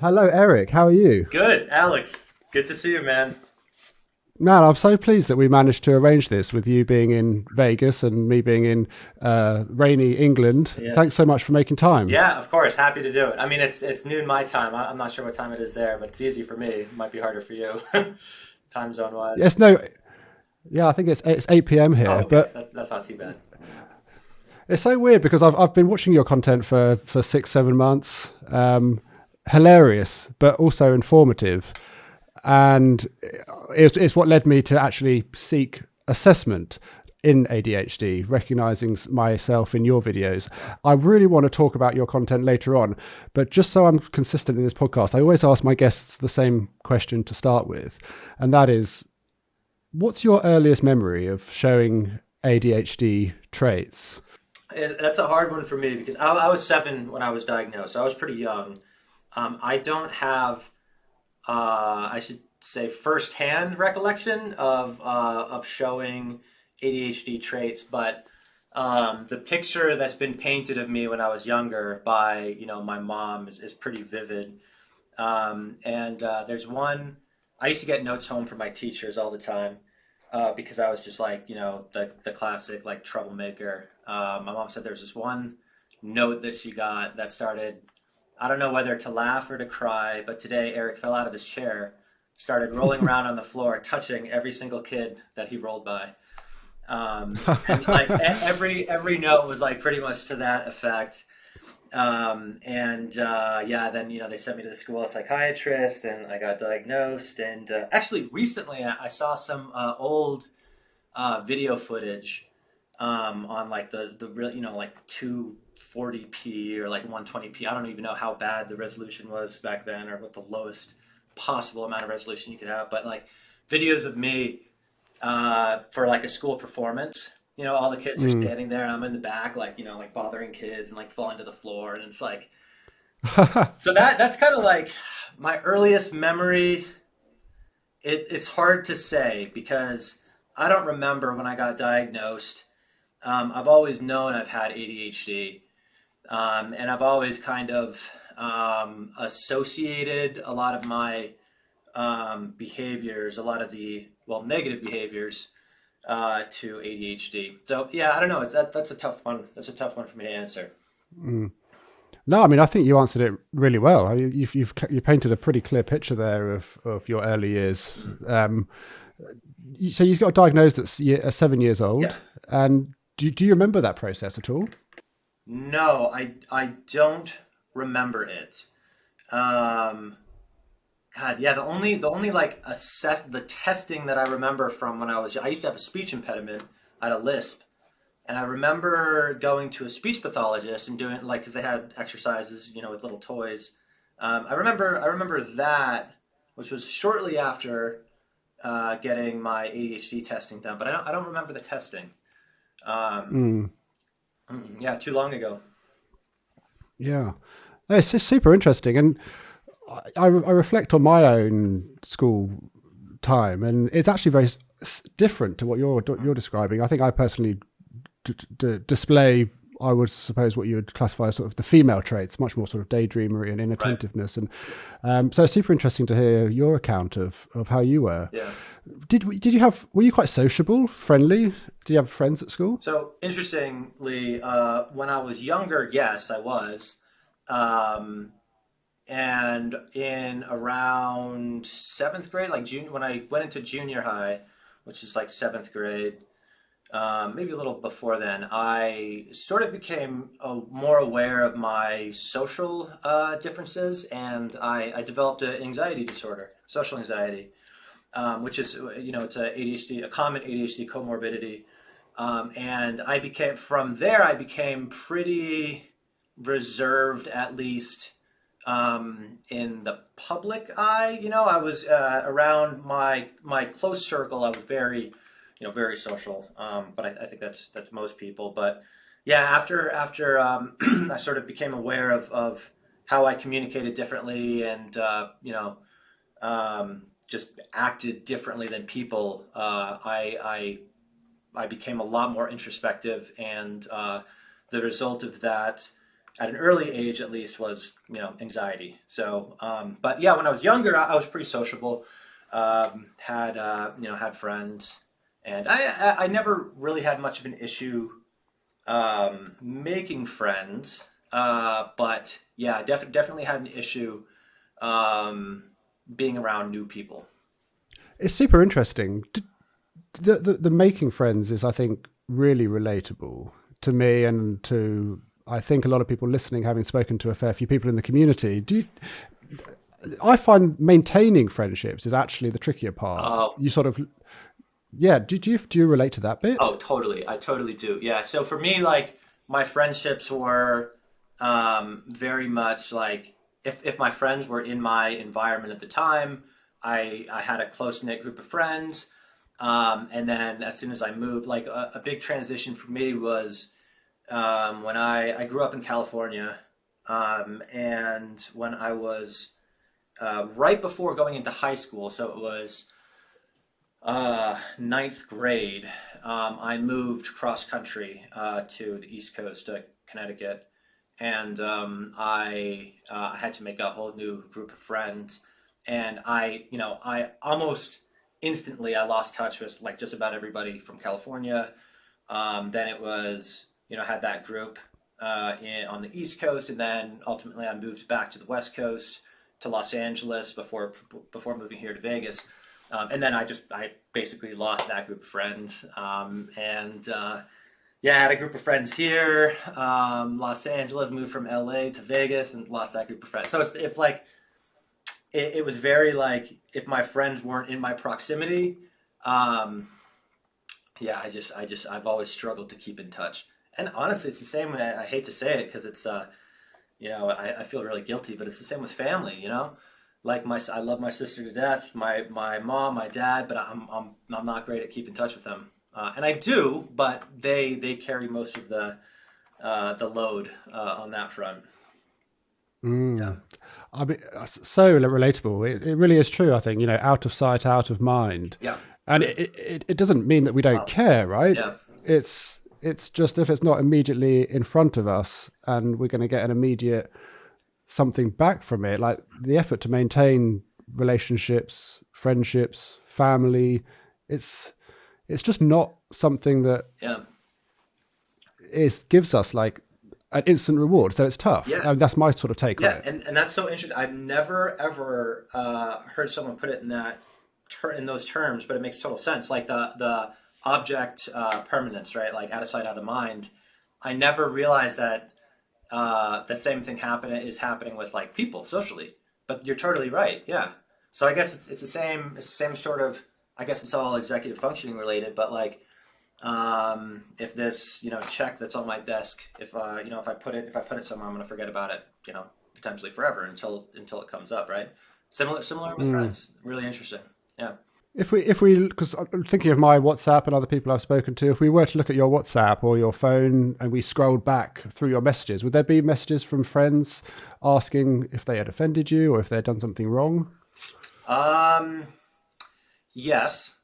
Hello, Eric. How are you? Good, Alex. Good to see you, man. Man, I'm so pleased that we managed to arrange this with you being in Vegas and me being in rainy England. Thanks Yes. so much for making time. Yeah, of course. Happy to do it. I mean, it's noon my time. I'm not sure what time it is there, but it's easy for me. It might be harder for you, time zone wise. Yes, no, yeah, I think it's 8 p.m. Oh, here, okay. but That's not too bad. it's so weird because I've been watching your content for 6 7 months. Hilarious, but also informative, and it's what led me to actually seek assessment in ADHD, recognizing myself in your videos. I really want to talk about your content later on, but just so I'm consistent in this podcast, I always ask my guests the same question to start with, and that is, what's your earliest memory of showing ADHD traits? That's a hard one for me because I was 7 when I was diagnosed. So I was pretty young. I don't have, I should say, firsthand recollection of showing ADHD traits, but the picture that's been painted of me when I was younger by my mom is pretty vivid. And there's one. I used to get notes home from my teachers all the time because I was just like the classic like troublemaker. My mom said there's this one note that she got that started. I don't know whether to laugh or to cry, but today Eric fell out of his chair, started rolling around on the floor, touching every single kid that he rolled by. And like every note was like pretty much to that effect. And yeah, then they sent me to the school psychiatrist, and I got diagnosed. And actually, recently I saw some old video footage on like the real like 240p or like 120p. I don't even know how bad the resolution was back then, or what the lowest possible amount of resolution you could have. But like videos of me for like a school performance. All the kids are Mm. standing there, and I'm in the back, like like bothering kids and like falling to the floor, and it's like so that's kind of like my earliest memory. It's hard to say because I don't remember when I got diagnosed. I've always known I've had ADHD, and I've always kind of associated a lot of my behaviors, a lot of the negative behaviors to ADHD. So yeah, I don't know. That's a tough one. That's a tough one for me to answer. Mm. No, I mean, I think you answered it really well. I mean, you painted a pretty clear picture there of your early years. Mm. Um, so you got diagnosed at 7 years Yeah. old, and do you remember that process at all? No, I don't remember it. Um, God, yeah. The only like assess the testing that I remember from when I used to have a speech impediment. I had a lisp. And I remember going to a speech pathologist and doing like because they had exercises, with little toys. I remember that, which was shortly after getting my ADHD testing done, but I don't remember the testing. Um, Mm, yeah, too long ago. yeah, it's just super interesting, and I reflect on my own school time, and it's actually very different to what you're describing. I think I personally display, I would suppose, what you would classify as sort of the female traits, much more sort of daydreamery and Right. inattentiveness. And so it's super interesting to hear your account of how you were. Yeah. Were you quite sociable, friendly? Did you have friends at school? So interestingly, when I was younger, yes, I was. Um, and in around seventh grade, like junior, when I went into junior high, which is like seventh grade, maybe a little before then, I sort of became more aware of my social differences, and I developed an anxiety disorder, social anxiety, which is it's a ADHD, a common ADHD comorbidity, and from there I became pretty reserved, at least in the public eye. I was around my close circle. I was very social. But I think that's most people. But yeah, after I sort of became aware of how I communicated differently, and just acted differently than people. I became a lot more introspective, and the result of that at an early age at least was anxiety. So, but yeah, when I was younger, I was pretty sociable. Had had friends, and I never really had much of an issue making friends. But yeah, definitely had an issue um, being around new people. It's super interesting. The making friends is, I think, really relatable to me and to, I think, a lot of people listening, having spoken to a fair few people in the community. I find maintaining friendships is actually the trickier part. Oh, You sort of, yeah. Do you relate to that bit? oh, totally. I totally do. Yeah. So for me, like my friendships were very much like if my friends were in my environment at the time, I had a close knit group of friends. And then as soon as I moved, like a big transition for me was when I grew up in California, and when I was right before going into high school, so it was ninth grade, I moved cross country to the East Coast, Connecticut, and I had to make a whole new group of friends, and I almost instantly I lost touch with like just about everybody from California. Then it was had that group on the East Coast, and then ultimately I moved back to the West Coast to Los Angeles before moving here to Vegas. And then I basically lost that group of friends. And yeah, I had a group of friends here, Los Angeles, moved from LA to Vegas and lost that group of friends. So it's if like it was very like if my friends weren't in my proximity, um, yeah, I've always struggled to keep in touch. And honestly, it's the same. I hate to say it because it's I feel really guilty, but it's the same with family. Like I love my sister to death, my mom, my dad, but I'm not great at keeping in touch with them. And I do, but they carry most of the load on that front. Yeah. Mm. I mean, so relatable. It really is true. I think, out of sight, out of mind, Yeah. and it doesn't mean that we don't care, right? Yeah. It's just if it's not immediately in front of us, and we're going to get an immediate something back from it, like the effort to maintain relationships, friendships, family. It's just not something that Yeah. gives us like an instant reward. So it's tough. Yeah. That's my sort of take on Yeah. it. And that's so interesting. I've never ever heard someone put it in in those terms, but it makes total sense. Like the object permanence, right? Like out of sight, out of mind. I never realized that the same thing is happening with like people socially. But you're totally right. Yeah. So I guess it's the same. It's the same sort of. I guess it's all executive functioning related. But like, if this check that's on my desk, if if I put it somewhere, I'm going to forget about it. Potentially forever until it comes up. Right. Similar with Mm. friends. Really interesting. Yeah. If we, because I'm thinking of my WhatsApp and other people I've spoken to, if we were to look at your WhatsApp or your phone and we scrolled back through your messages, would there be messages from friends asking if they had offended you or if they had done something wrong? Um. Yes.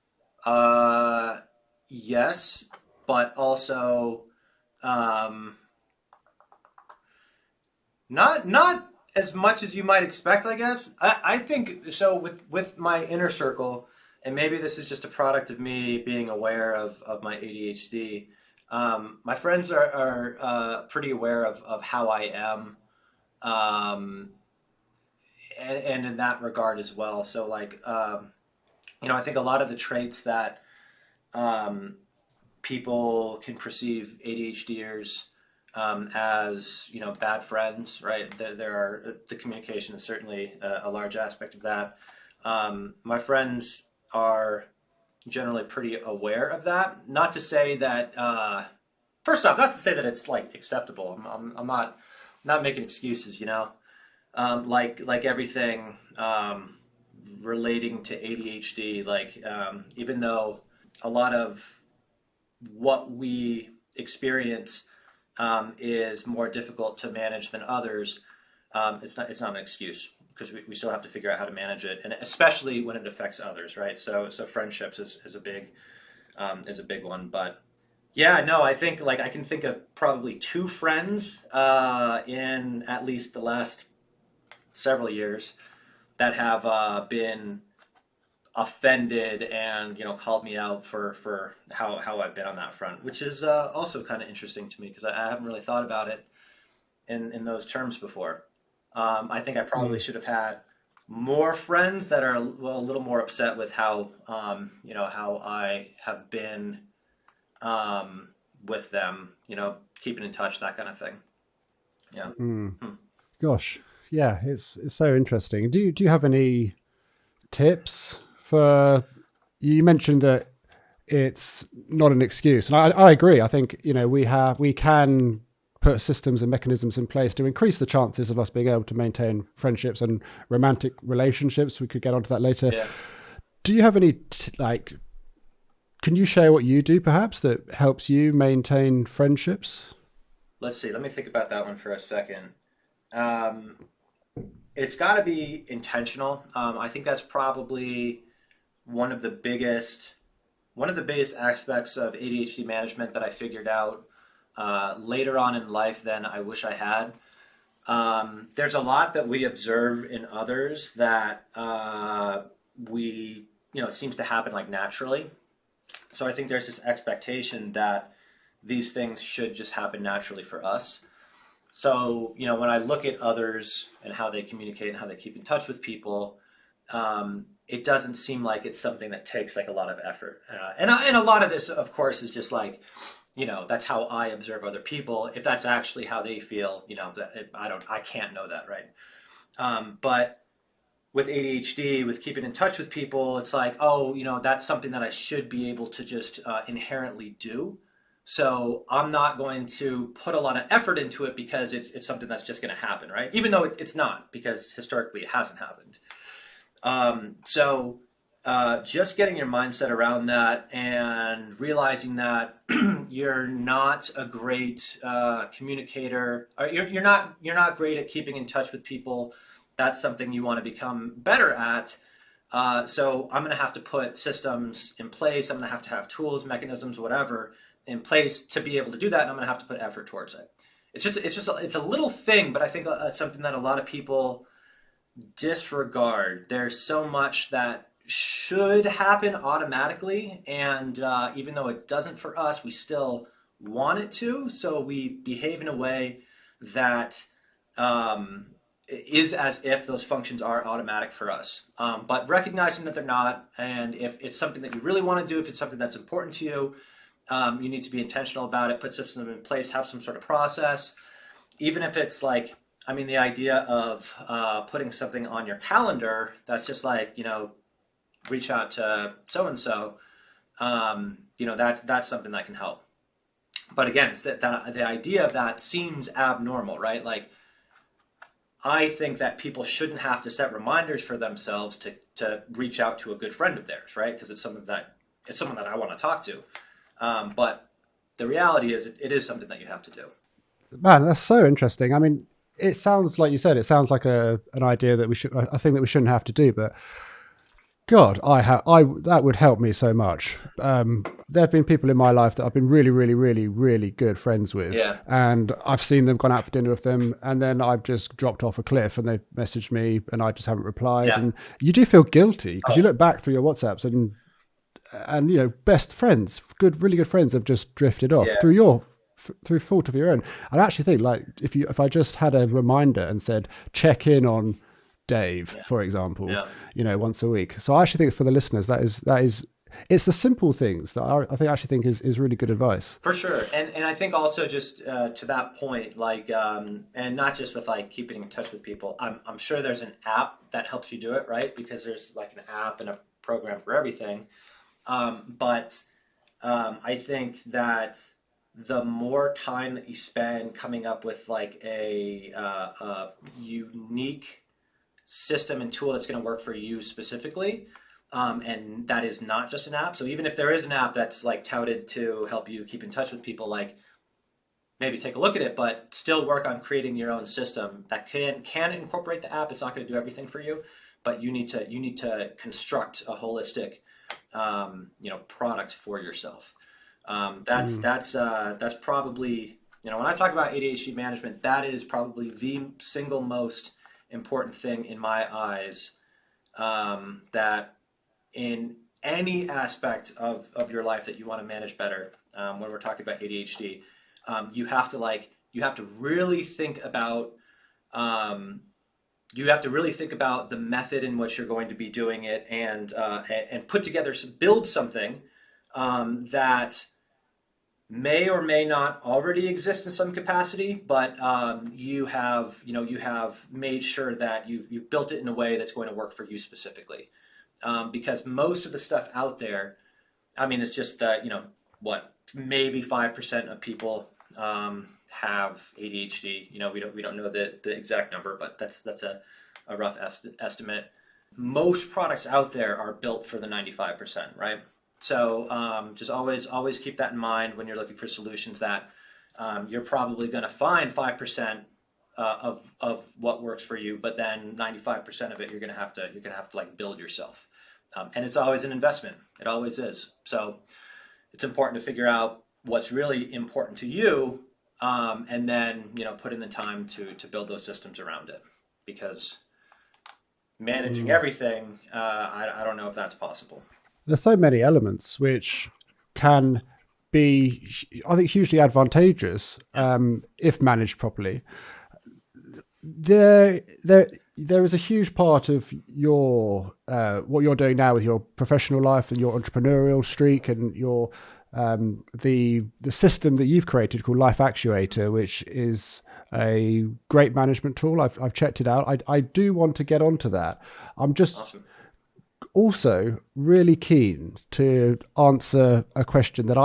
Uh. Yes, but also um, not as much as you might expect. I guess I think so with my inner circle, and maybe this is just a product of me being aware of my ADHD. My friends are pretty aware of how I am, um, and in that regard as well. So like I think a lot of the traits that um, people can perceive ADHDers as bad friends, right? There are the communication is certainly a large aspect of that. My friends are generally pretty aware of that. Not to say that first off, not to say that it's like acceptable. I'm not making excuses, like everything relating to ADHD, like even though a lot of what we experience is more difficult to manage than others, it's not an excuse because we still have to figure out how to manage it, and especially when it affects others, right? So friendships is a big one, but Yeah, no, I think like I can think of probably two friends in at least the last several years that have been offended and called me out for how I've been on that front, which is also kind of interesting to me because I haven't really thought about it in those terms before. I think I probably Mm. should have had more friends that are well, a little more upset with how how I have been um, with them, keeping in touch, that kind of thing. Yeah. Mm. Hmm. Gosh, yeah, it's so interesting. Do you have any tips for? You mentioned that it's not an excuse, and I agree. I think we can put systems and mechanisms in place to increase the chances of us being able to maintain friendships and romantic relationships. We could get onto that later. Yeah. Do you have any like? Can you share what you do, perhaps, that helps you maintain friendships? Let's see. Let me think about that one for a second. Um, it's got to be intentional. I think that's probably one of the biggest one of the biggest aspects of ADHD management that I figured out later on in life than I wish I had. There's a lot that we observe in others that we, it seems to happen like naturally. So I think there's this expectation that these things should just happen naturally for us. So, when I look at others and how they communicate and how they keep in touch with people, it doesn't seem like it's something that takes like a lot of effort. And a lot of this, of course, is just like, that's how I observe other people. If that's actually how they feel, I can't know that, right? But with ADHD, with keeping in touch with people, it's like, oh, that's something that I should be able to just inherently do. So I'm not going to put a lot of effort into it because it's something that's just going to happen, right? Even though it's not, because historically it hasn't happened. So just getting your mindset around that and realizing that you're not a great communicator, or you're not great at keeping in touch with people. That's something you want to become better at. So I'm going to have to put systems in place. I'm going to have tools, mechanisms, whatever in place to be able to do that, and I'm going to have to put effort towards it. It's a little thing, but I think it's something that a lot of people disregard. There's so much that should happen automatically, and even though it doesn't for us, we still want it to. So we behave in a way that um, is as if those functions are automatic for us. But recognizing that they're not, and if it's something that you really want to do, if it's something that's important to you, you need to be intentional about it, put systems in place, have some sort of process. Even if it's like, I mean, the idea of putting something on your calendar that's just like, reach out to so and so. That's something that can help. But again, it's that the idea of that seems abnormal, right? Like, I think that people shouldn't have to set reminders for themselves to reach out to a good friend of theirs, right? Because it's someone that I want to talk to. But the reality is, it is something that you have to do. Man, that's so interesting. I mean, it sounds like you said. It sounds like an idea that we should. I think that we shouldn't have to do, but God, I that would help me so much. There have been people in my life that I've been really, really, really, really good friends with, Yeah. and I've seen them, gone out for dinner with them, and then I've just dropped off a cliff, and they've messaged me, and I just haven't replied, Yeah. and you do feel guilty because you Oh, look back through your WhatsApps and best friends, really good friends, have just drifted off yeah. through fault of your own. I actually think like if I just had a reminder and said check in on Dave, Yeah. for example, Yeah. once a week. So I actually think for the listeners, that is it's the simple things that I think actually think is really good advice. For sure, and I think also just to that point, like, and not just with like keeping in touch with people. I'm sure there's an app that helps you do it, right? Because there's like an app and a program for everything. But I think that the more time that you spend coming up with like a unique system and tool that's going to work for you specifically, and that is not just an app. So even if there is an app that's like touted to help you keep in touch with people, like maybe take a look at it, but still work on creating your own system that can incorporate the app. It's not going to do everything for you, but you need to construct a holistic product for yourself. Mm. That's probably, when I talk about ADHD management, that is probably the single most important thing in my eyes, that in any aspect of your life that you want to manage better, when we're talking about ADHD, you have to really think about, um, the method in which you're going to be doing it, and put together build something, that may or may not already exist in some capacity, but you have made sure that you've built it in a way that's going to work for you specifically. Because most of the stuff out there, I mean, it's just that, what, maybe 5% of people have ADHD. We don't know the exact number, but that's a rough estimate. Most products out there are built for the 95%, right? So just always keep that in mind when you're looking for solutions, that you're probably going to find 5% of what works for you, but then 95% of it you're gonna have to like build yourself. And it's always an investment. It always is. So it's important to figure out what's really important to you, and then put in the time to build those systems around it. Because managing Mm. everything, I don't know if that's possible. There's so many elements which can be, I think, hugely advantageous Yeah. if managed properly. There is a huge part of your what you're doing now with your professional life and your entrepreneurial streak and your the system that you've created called Life Actuator, which is a great management tool. I've checked it out. I do want to get onto that. I'm just Awesome. also really keen to answer a question that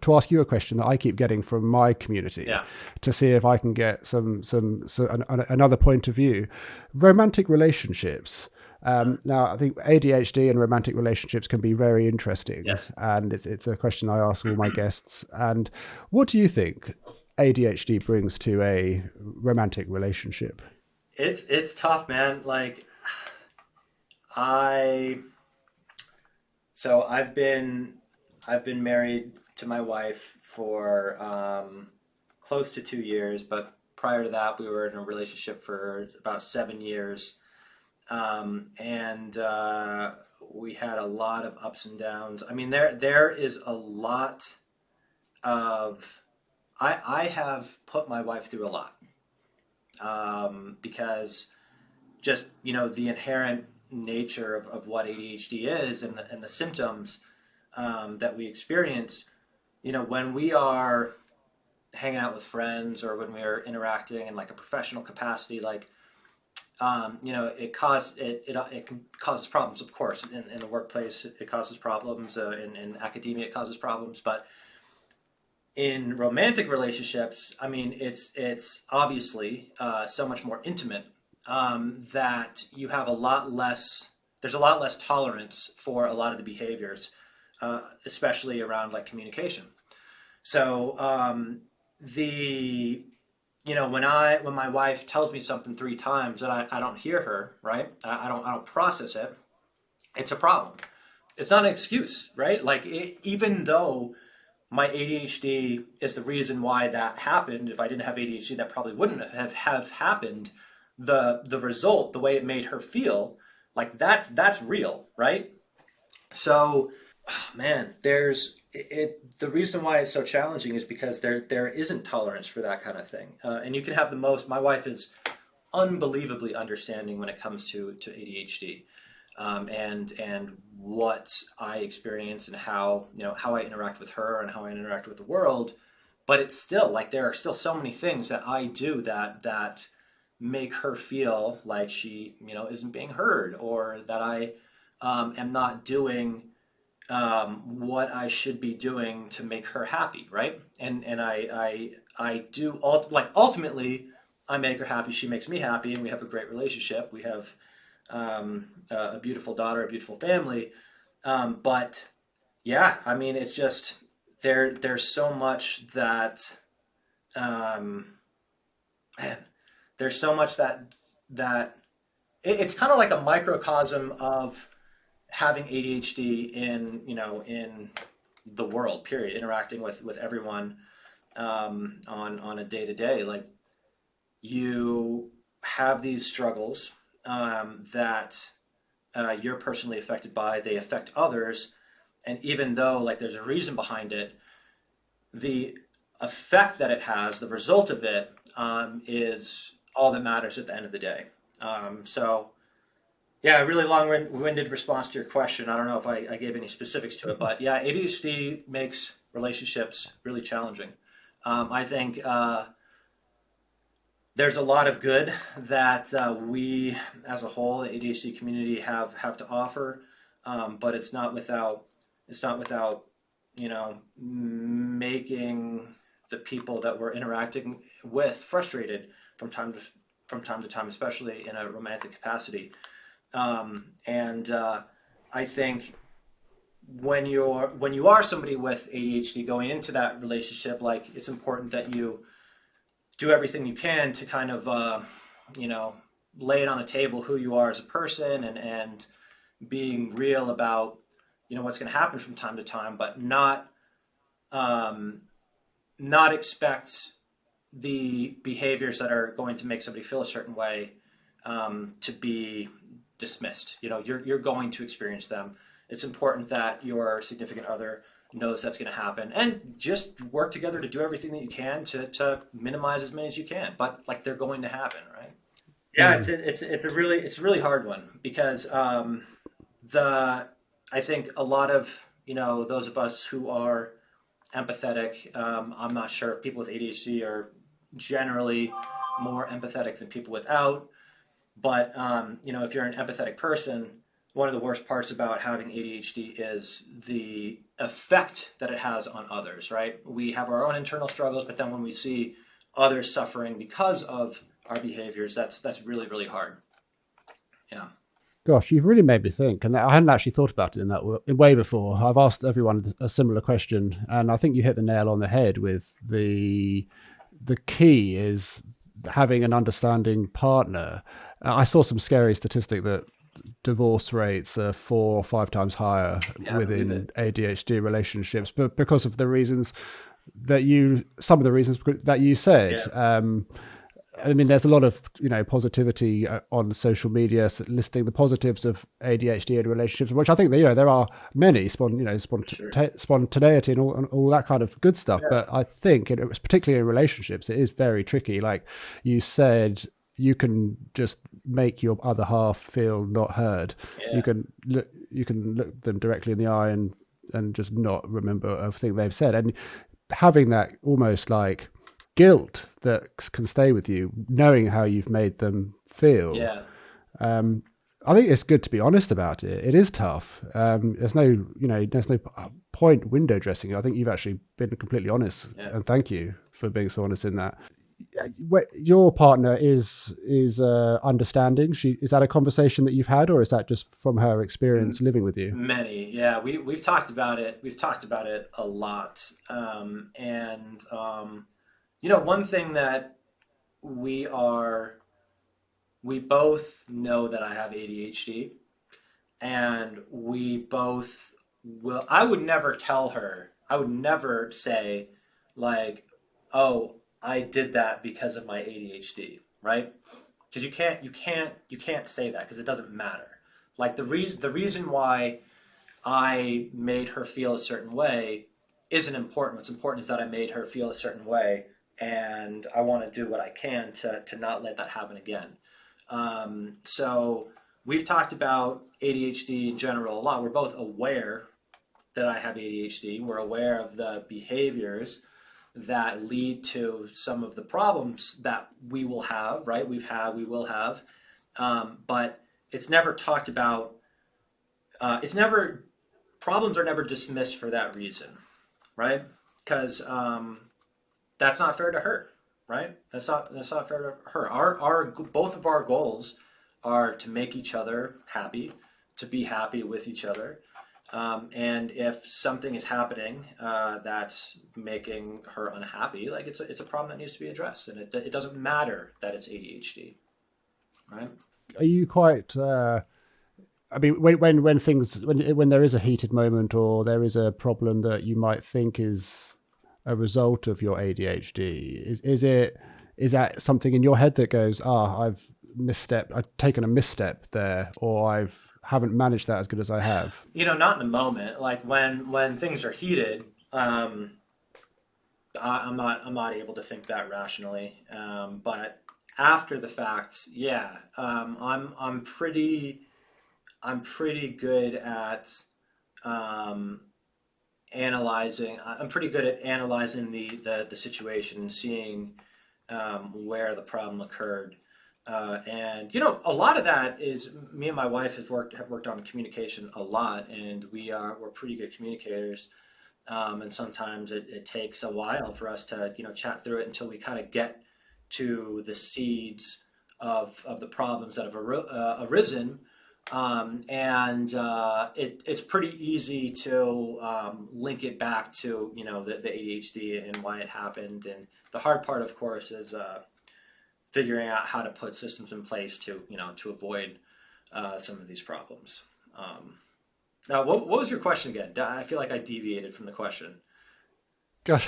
to ask you a question that I keep getting from my community, Yeah. to see if I can get another point of view. Romantic relationships. Now, I think ADHD and romantic relationships can be very interesting, Yes. and it's a question I ask all my guests. And what do you think ADHD brings to a romantic relationship? It's tough, man. Like, I so I've been married to my wife for close to 2 years, but prior to that, we were in a relationship for about 7 years, and we had a lot of ups and downs. I mean, there is a lot of I have put my wife through a lot, because just the inherent nature of what ADHD is, and the symptoms that we experience. When we are hanging out with friends, or when we are interacting in like a professional capacity, like, it can causes problems, of course, in the workplace. It causes problems, in academia. It causes problems, but in romantic relationships, I mean, it's obviously so much more intimate, that you have a lot less. There's a lot less tolerance for a lot of the behaviors, especially around like communication. So the when my wife tells me something 3 times and I don't hear her, right? I don't process it. It's a problem. It's not an excuse, right? Like, even though my ADHD is the reason why that happened. If I didn't have ADHD, that probably wouldn't have happened. The result, the way it made her feel, like that's real, right? So, man, the reason why it's so challenging is because there isn't tolerance for that kind of thing, and you can have the most. My wife is unbelievably understanding when it comes to ADHD, and what I experience, and how I interact with her and how I interact with the world. But it's still like there are still so many things that I do that make her feel like she isn't being heard, or that I am not doing what I should be doing to make her happy, right? And I do like ultimately I make her happy, she makes me happy, and we have a great relationship. We have a beautiful daughter, a beautiful family. But yeah, I mean, it's just there's so much that um, man, there's so much that it's kind of like a microcosm of having ADHD in the world, period, interacting with everyone on a day to day. Like, you have these struggles that you're personally affected by, they affect others. And even though like there's a reason behind it, the effect that it has, the result of it, is all that matters at the end of the day. So, yeah, a really long-winded response to your question. I don't know if I gave any specifics to it, but yeah, ADHD makes relationships really challenging. I think there's a lot of good that we, as a whole, the ADHD community, have to offer, but it's not without making the people that we're interacting with frustrated from time to time, especially in a romantic capacity. And I think when you are somebody with ADHD going into that relationship, like, it's important that you do everything you can to kind of you know lay it on the table who you are as a person, and being real about what's going to happen from time to time, but um, not expect the behaviors that are going to make somebody feel a certain way to be dismissed. You're going to experience them. It's important that your significant other knows that's going to happen, and just work together to do everything that you can to minimize as many as you can. But like, they're going to happen, right? Yeah, Mm. it's a really hard one, because the I think a lot of those of us who are empathetic. I'm not sure if people with ADHD are generally more empathetic than people without, but if you're an empathetic person, one of the worst parts about having ADHD is the effect that it has on others. Right? We have our own internal struggles, but then when we see others suffering because of our behaviors, that's really, really hard. Yeah. Gosh, you've really made me think, and I hadn't actually thought about it in that way before. I've asked everyone a similar question, and I think you hit the nail on the head with the key is having an understanding partner. I saw some scary statistic that divorce rates are 4 or 5 times higher Yeah, I believe within it. ADHD relationships, but because of the reasons some of the reasons that you said. Yeah. I mean, there's a lot of positivity on social media listing the positives of ADHD in relationships, which I think that there are many Sure. spontaneity and all that kind of good stuff. Yeah. But I think, particularly in relationships, it is very tricky. Like you said, you can just make your other half feel not heard. Yeah. You can look them directly in the eye and just not remember a thing they've said, and having that almost like guilt that can stay with you, knowing how you've made them feel. Yeah. Um, I think it's good to be honest about it. It is tough. There's no point window dressing. I think you've actually been completely honest, Yeah. and thank you for being so honest in that. Your partner is understanding. Is that a conversation that you've had, or is that just from her experience living with you? Many, yeah. We've talked about it. We've talked about it a lot. And one thing that we are, we both know that I have ADHD, and we both will. I would never tell her. I would never say, like, "Oh, I did that because of my ADHD," right? Because you can't say that, because it doesn't matter. Like, the reason why I made her feel a certain way isn't important. What's important is that I made her feel a certain way, and I want to do what I can to not let that happen again. So we've talked about ADHD in general a lot. We're both aware that I have ADHD. We're aware of the behaviors that lead to some of the problems that we will have, right? We will have, but it's never talked about. It's never Problems are never dismissed for that reason, right? Because that's not fair to her, right? That's not fair to her. Our both of our goals are to make each other happy, to be happy with each other. And if something is happening that's making her unhappy, like, it's a problem that needs to be addressed, and it doesn't matter that it's ADHD, right? Are you quite I mean, when there is a heated moment or there is a problem that you might think is a result of your ADHD, is that something in your head that goes, I've taken a misstep there, or I've haven't managed that as good as I have? Not in the moment. Like when things are heated, I'm not able to think that rationally. But after the fact, yeah, I'm pretty good at um, analyzing. I'm pretty good at analyzing the situation and seeing where the problem occurred. And a lot of that is me and my wife have worked on communication a lot, and we're pretty good communicators. And sometimes it takes a while for us to chat through it until we kind of get to the seeds of the problems that have arisen. And it's pretty easy to link it back to the ADHD and why it happened. And the hard part, of course, is figuring out how to put systems in place to avoid some of these problems. Now, what was your question again? I feel like I deviated from the question. Gosh,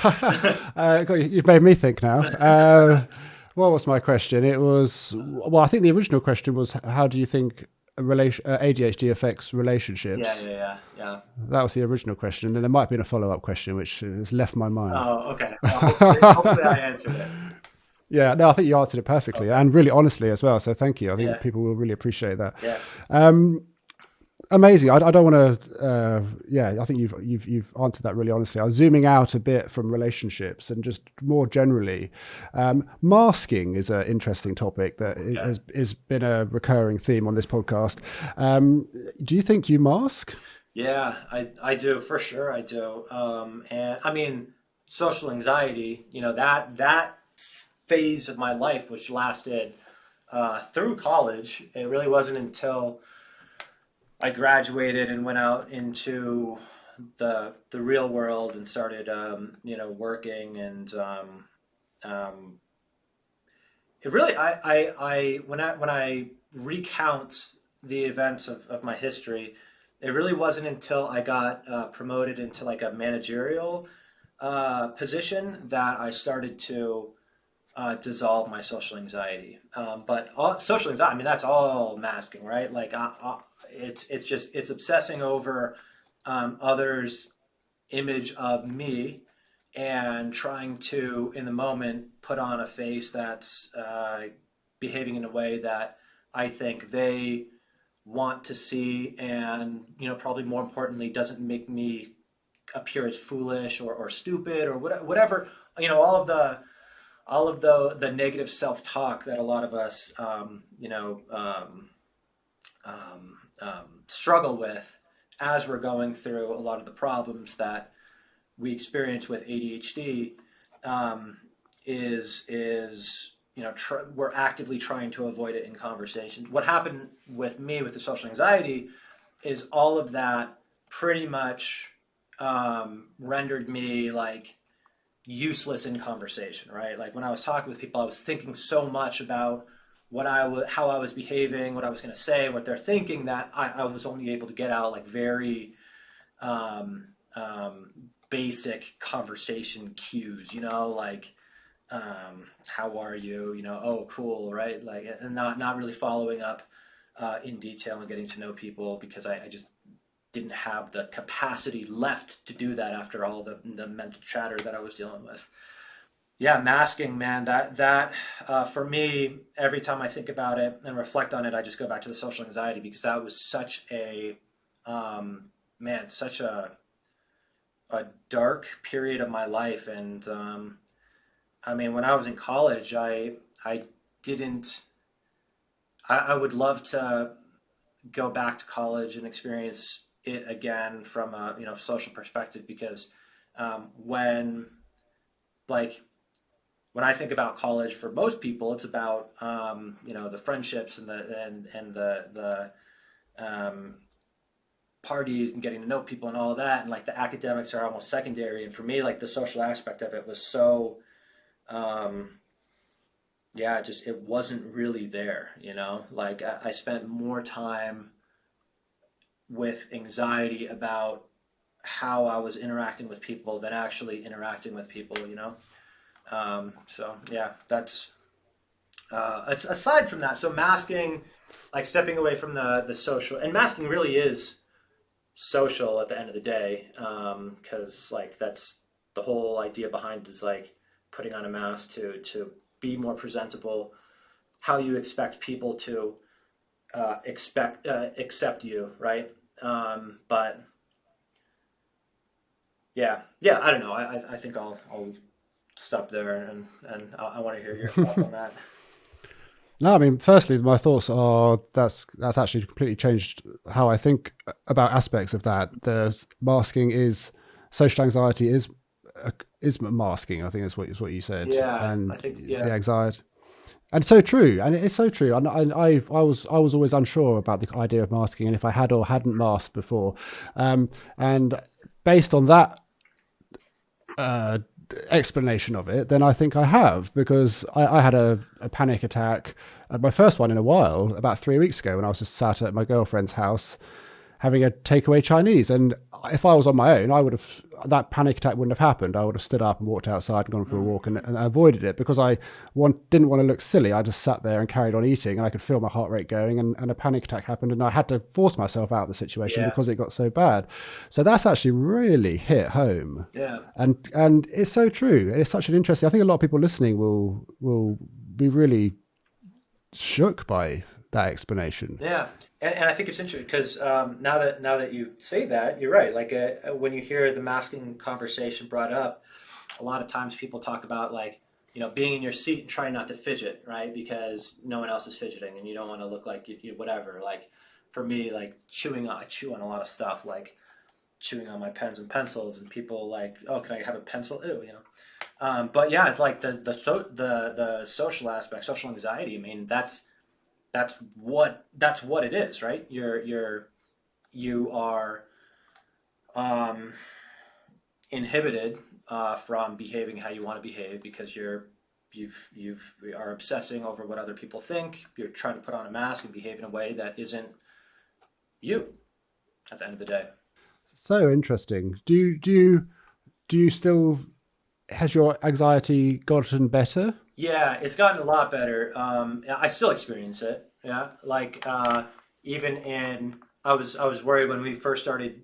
you've made me think now. What was my question? It was, well, I think the original question was, how do you think ADHD affects Yeah, relationships? yeah, yeah, yeah. That was the original question. And then there might have been a follow-up question, which has left my mind. Oh, okay. Well, hopefully I answered it. Yeah, no, I think you answered it perfectly Okay. and really honestly as well. So thank you. I think Yeah, people will really appreciate that. yeah. Um, Amazing. I don't want to. Yeah, I think you've answered that really honestly. I was zooming out a bit from relationships and just more generally. Masking is an interesting topic that Okay. has been a recurring theme on this podcast. Do you think you mask? Yeah, I do for sure. I do. And I mean, social anxiety. That phase of my life, which lasted through college. It really wasn't until I graduated and went out into the real world and started working and um, it really I when I recount the events of my history, it really wasn't until I got promoted into like a managerial position that I started to dissolve my social anxiety. But social anxiety, I mean, that's all masking, right? Like, it's obsessing over others' image of me and trying to, in the moment, put on a face that's behaving in a way that I think they want to see, and probably more importantly, doesn't make me appear as foolish or stupid or whatever. All of the negative self talk that a lot of us struggle with as we're going through a lot of the problems that we experience with ADHD, is we're actively trying to avoid it in conversations. What happened with me with the social anxiety is all of that pretty much rendered me like useless in conversation, right? Like when I was talking with people, I was thinking so much about how I was behaving, what I was going to say, what they're thinking, that I was only able to get out like very um, um, basic conversation cues, like how are you, oh cool, right? Like, and not really following up in detail and getting to know people because I just didn't have the capacity left to do that after all the mental chatter that I was dealing with. Yeah, masking, man. That for me, every time I think about it and reflect on it, I just go back to the social anxiety because that was such a man, such a dark period of my life. And I mean, when I was in college, I didn't. I would love to go back to college and experience it again from a social perspective because when like when I think about college for most people, it's about the friendships and the parties and getting to know people and all of that, and like the academics are almost secondary. And for me, like the social aspect of it was so um, yeah, just it wasn't really there. Like I spent more time with anxiety about how I was interacting with people than actually interacting with people, you know? So yeah, that's aside from that. So masking, like stepping away from the social, and masking really is social at the end of the day, because like that's the whole idea behind it is like putting on a mask to be more presentable, how you expect people to accept you, right? But yeah, I don't know. I think I'll stop there, and I want to hear your thoughts on that. No, I mean, firstly, my thoughts are that's actually completely changed how I think about aspects of that. The masking is social anxiety is masking. I think is what you said, Yeah, I and think the yeah, anxiety, and it's so true, and it's so true. And I was always unsure about the idea of masking, and if I had or hadn't masked before, and based on that uh, explanation of it, then I think I have, because I had a panic attack, my first one in a while, about 3 weeks ago when I was just sat at my girlfriend's house having a takeaway Chinese. And if I was on my own, that panic attack wouldn't have happened. I would have stood up and walked outside and gone for a walk and avoided it, because I didn't want to look silly. I just sat there and carried on eating, and I could feel my heart rate going, and a panic attack happened, and I had to force myself out of the situation yeah, because it got so bad. So that's actually really hit home. yeah, And it's so true. It's such an interesting. I think a lot of people listening will be really shook by that explanation. yeah. And I think it's interesting because now that you say that, you're right. Like when you hear the masking conversation brought up, a lot of times people talk about like being in your seat and trying not to fidget, right? Because no one else is fidgeting, and you don't want to look like you whatever. Like for me, like I chew on a lot of stuff, like chewing on my pens and pencils, and people like, oh, can I have a pencil? Ew. But yeah, it's like the social aspect, social anxiety. I mean, that's what it is, right? You are um, inhibited from behaving how you want to behave because you are obsessing over what other people think. You're trying to put on a mask and behave in a way that isn't you at the end of the day. So interesting. Do you still, has your anxiety gotten better? Yeah, it's gotten a lot better. I still experience it. Yeah, like even I was worried when we first started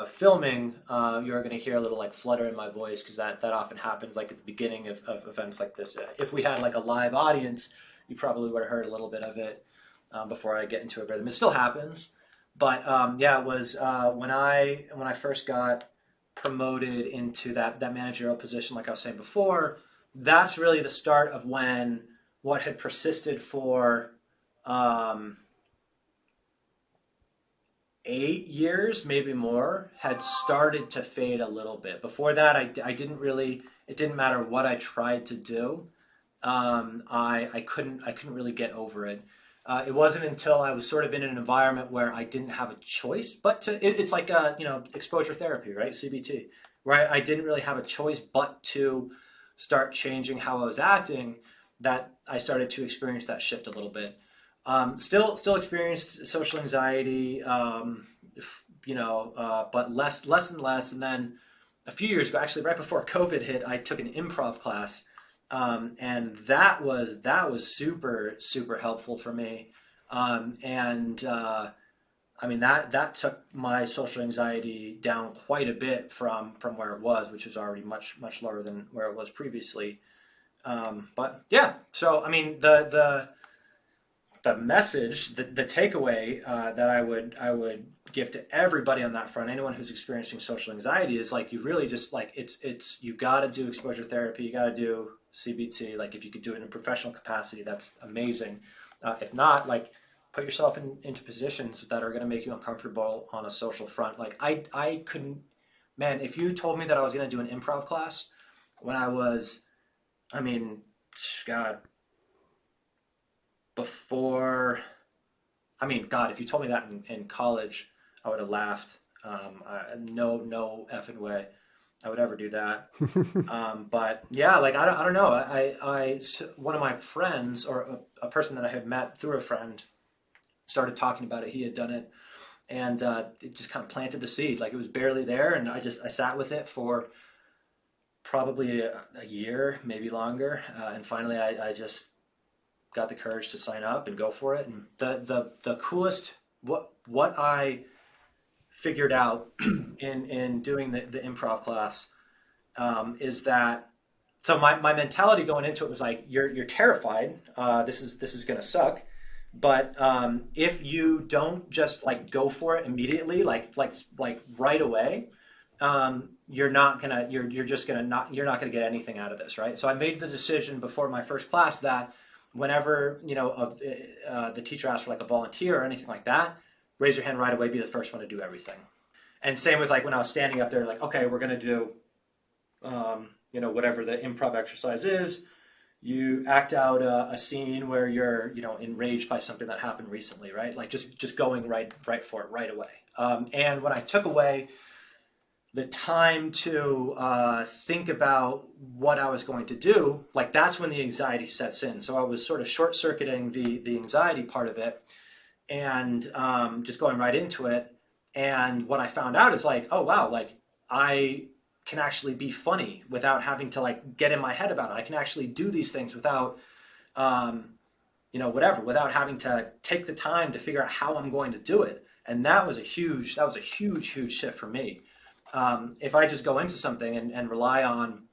filming. You were going to hear a little like flutter in my voice because that often happens like at the beginning of events like this. If we had like a live audience, you probably would have heard a little bit of it before I get into a rhythm. It still happens, but yeah, it was when I first got promoted into that managerial position, like I was saying before. That's really the start of when what had persisted for um, 8 years, maybe more, had started to fade a little bit. Before that, I didn't really. It didn't matter what I tried to do. I couldn't really get over it. It wasn't until I was sort of in an environment where I didn't have a choice, but it's like exposure therapy, right? CBT, where I didn't really have a choice but to start changing how I was acting. That I started to experience that shift a little bit. Still experienced social anxiety, but less and less. And then a few years ago, actually right before COVID hit, I took an improv class, and that was super super helpful for me. And I mean that took my social anxiety down quite a bit from where it was, which was already much lower than where it was previously. But yeah, so I mean the message, the takeaway that I would give to everybody on that front, anyone who's experiencing social anxiety, is like you really just like it's you got to do exposure therapy, you got to do CBT. Like if you could do it in a professional capacity, that's amazing. If not, like put yourself into positions that are going to make you uncomfortable on a social front. Like I couldn't, man. If you told me that I was going to do an improv class when I was, I mean, God, before I mean, God, if you told me that in college, I would have laughed. No effing way I would ever do that. But yeah, like I don't know. One of my friends or a person that I had met through a friend started talking about it. He had done it, and it just kind of planted the seed. Like it was barely there, and I sat with it for probably a year, maybe longer, and finally I just got the courage to sign up and go for it. And the coolest what I figured out in doing the improv class is that so my mentality going into it was like you're terrified. This is gonna suck. But if you don't just like go for it immediately, like right away, you're just gonna not you're not gonna get anything out of this, right? So I made the decision before my first class that whenever the teacher asks for like a volunteer or anything like that, raise your hand right away, be the first one to do everything. And same with like when I was standing up there, like okay, we're gonna do whatever the improv exercise is. You act out a scene where you're enraged by something that happened recently, right? Like just going right for it right away. And when I took away the time to think about what I was going to do, like that's when the anxiety sets in. So I was sort of short circuiting the anxiety part of it and just going right into it. And what I found out is like, oh wow, like I can actually be funny without having to like get in my head about it. I can actually do these things without, without having to take the time to figure out how I'm going to do it. And that was a huge shift for me. If I just go into something and rely on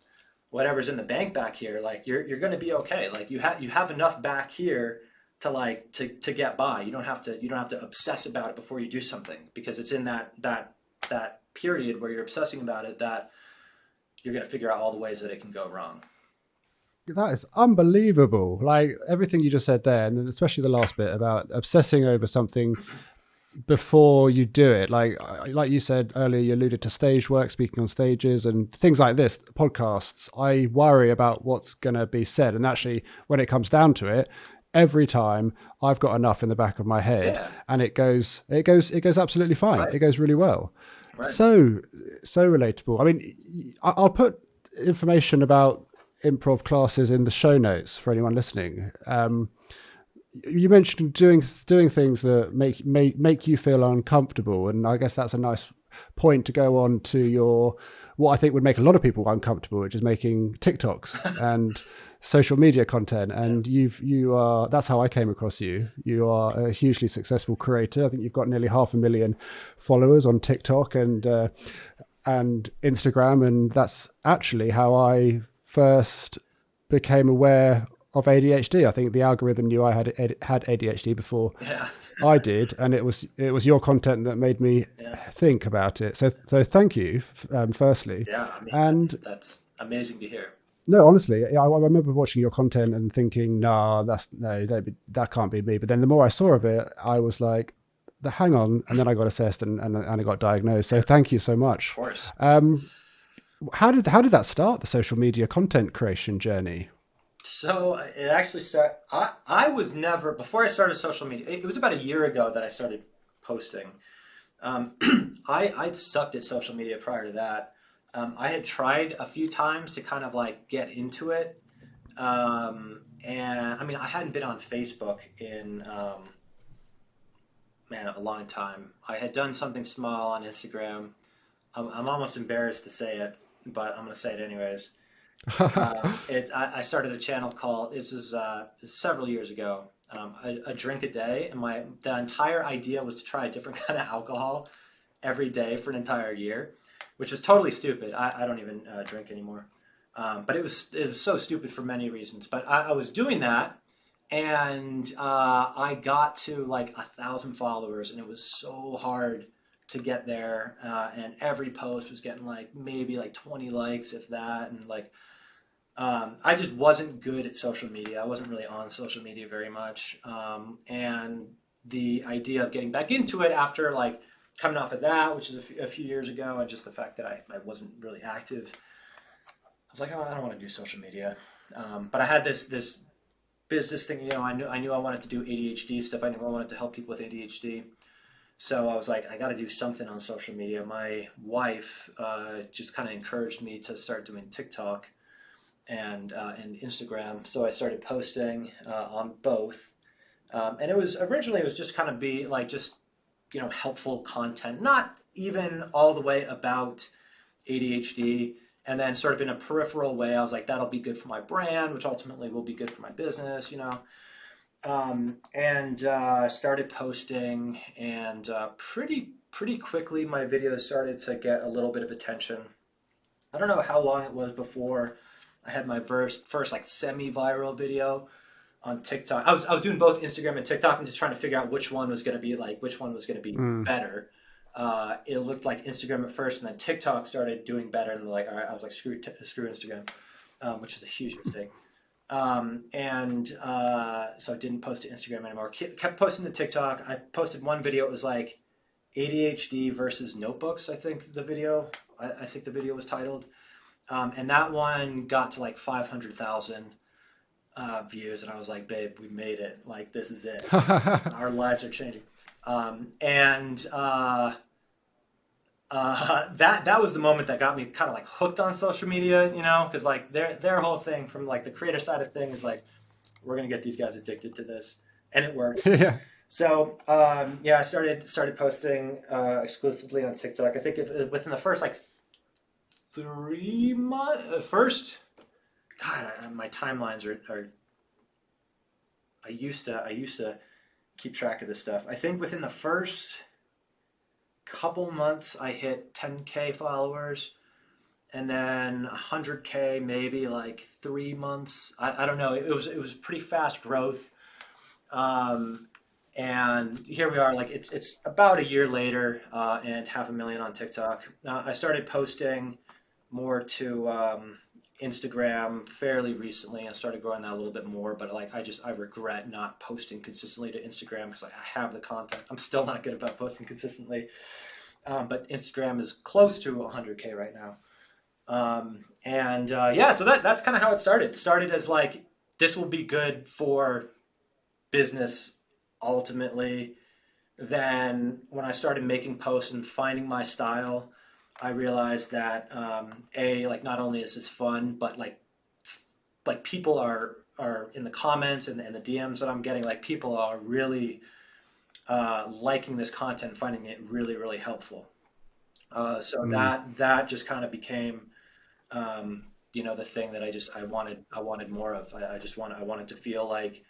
whatever's in the bank back here, like you're going to be okay. Like you have enough back here to like to get by. You don't have to obsess about it before you do something, because it's in that period where you're obsessing about it that you're going to figure out all the ways that it can go wrong. That is unbelievable. Like everything you just said there, and especially the last bit about obsessing over something before you do it. Like you said earlier, you alluded to stage work, speaking on stages and things like this, podcasts. I worry about what's going to be said. And actually, when it comes down to it, every time I've got enough in the back of my head and it goes absolutely fine. Right. It goes really well. Right. So relatable. I mean, I'll put information about improv classes in the show notes for anyone listening. You mentioned doing things that make you feel uncomfortable, and I guess that's a nice point to go on to what I think would make a lot of people uncomfortable, which is making TikToks and social media content. And you are that's how I came across you. You are a hugely successful creator. I think you've got nearly 500,000 followers on TikTok and Instagram, and that's actually how I first became aware of ADHD. I think the algorithm knew I had ADHD before I did, and it was your content that made me think about it. So thank you, firstly. Yeah, I mean, that's amazing to hear. No, honestly, I remember watching your content and thinking, that can't be me. But then the more I saw of it, I was like, hang on, and then I got assessed and I got diagnosed. So thank you so much. Of course. How did that start, the social media content creation journey? So it actually started, I was never, before I started social media, it was about a year ago that I started posting. I sucked at social media prior to that. I had tried a few times to kind of like get into it. And I mean, I hadn't been on Facebook in, a long time. I had done something small on Instagram. I'm almost embarrassed to say it, but I'm going to say it anyways. I started a channel called, this was several years ago, a drink a day, and the entire idea was to try a different kind of alcohol every day for an entire year, which is totally stupid. I don't even drink anymore, but it was so stupid for many reasons. But I was doing that, and I got to like 1,000 followers, and it was so hard to get there, and every post was getting like maybe like 20 likes, if that, and like I just wasn't good at social media. I wasn't really on social media very much, and the idea of getting back into it after like coming off of that, which is a few years ago, and just the fact that I wasn't really active, I was like, oh, I don't want to do social media. But I had this business thing, I knew I wanted to do ADHD stuff. I knew I wanted to help people with ADHD. So I was like, I got to do something on social media. My wife just kind of encouraged me to start doing TikTok and Instagram. So I started posting on both. And it was originally just kind of be like just helpful content, not even all the way about ADHD. And then sort of in a peripheral way, I was like, that'll be good for my brand, which ultimately will be good for my business, and started posting, and pretty quickly my videos started to get a little bit of attention. I don't know how long it was before I had my first like semi-viral video on TikTok. I was doing both Instagram and TikTok and just trying to figure out which one was going to be Mm. better. It looked like Instagram at first, and then TikTok started doing better. And like, all right, I was like, screw Instagram, which is a huge mistake. So I didn't post to Instagram anymore. Kept posting to TikTok. I posted one video. It was like ADHD versus notebooks. I think the video was titled, and that one got to like 500,000 views, and I was like, babe, we made it. Like, this is it. Our lives are changing. And that was the moment that got me kind of like hooked on social media, because like their whole thing from like the creator side of things, like, we're gonna get these guys addicted to this, and it worked. Yeah. So I started posting exclusively on TikTok. I think within the first like 3 months, God, my timelines are. I used to keep track of this stuff. I think within the first couple months, I hit 10K followers, and then 100K maybe like 3 months. I don't know. It was pretty fast growth. And here we are, like it's about a year later, and 500,000 on TikTok. I started posting more to Instagram fairly recently, and started growing that a little bit more. But like, I regret not posting consistently to Instagram, because like, I have the content. I'm still not good about posting consistently, but Instagram is close to 100K right now. So that's kind of how it started. It started as like, this will be good for business ultimately. Then when I started making posts and finding my style, I realized that like, not only is this fun, but like people are in the comments and the DMs that I'm getting, like, people are really liking this content, finding it really, really helpful. So Mm. that just kind of became the thing that I wanted more of. I wanted to feel like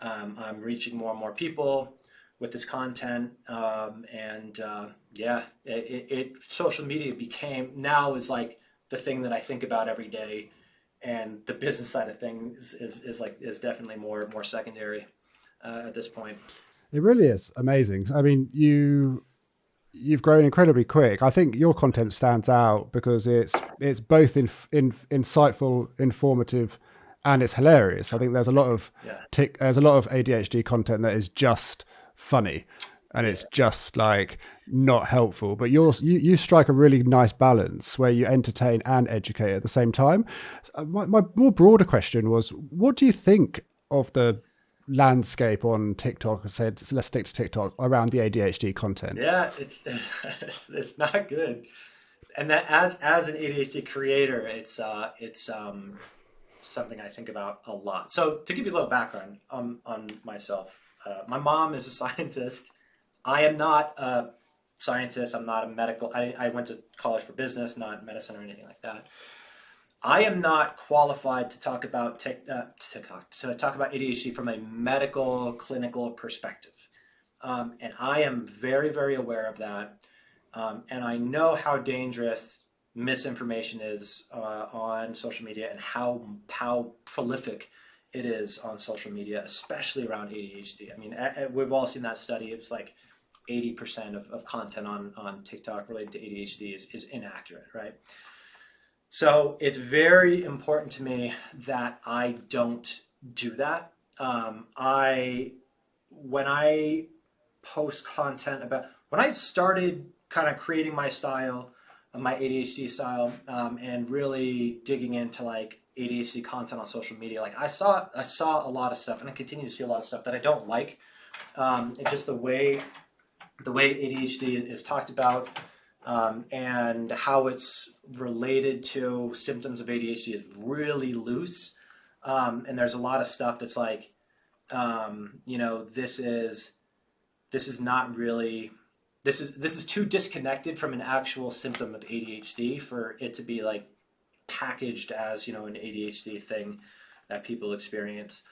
I'm reaching more and more people with this content, social media now is like the thing that I think about every day, and the business side of things is definitely more secondary at this point. It really is amazing. I mean, you've grown incredibly quick. I think your content stands out because it's both insightful, informative, and it's hilarious. I think there's a lot of Yeah, ADHD content that is just funny, and yeah. it's just like not helpful. But you strike a really nice balance where you entertain and educate at the same time. My more broader question was, what do you think of the landscape on TikTok? Let's stick to TikTok around the ADHD content. Yeah, it's it's not good. And that, as an ADHD creator, it's something I think about a lot. So to give you a little background on myself, my mom is a scientist. I am not a scientist. I'm not a medical. I went to college for business, not medicine or anything like that. I am not qualified to talk about to talk about ADHD from a medical clinical perspective, and I am very, very aware of that. And I know how dangerous misinformation is on social media, and how prolific it is on social media, especially around ADHD. I mean, we've all seen that study. It's like 80% of content on TikTok related to ADHD is inaccurate, right? So it's very important to me that I don't do that. I When I post content about, when I started kind of creating my style, my ADHD style, and really digging into like ADHD content on social media, like, I saw a lot of stuff, and I continue to see a lot of stuff that I don't like. It's just the way ADHD is talked about, and how it's related to symptoms of ADHD is really loose. And there's a lot of stuff that's like, this is not really. this is too disconnected from an actual symptom of ADHD for it to be like packaged as, an ADHD thing that people experience.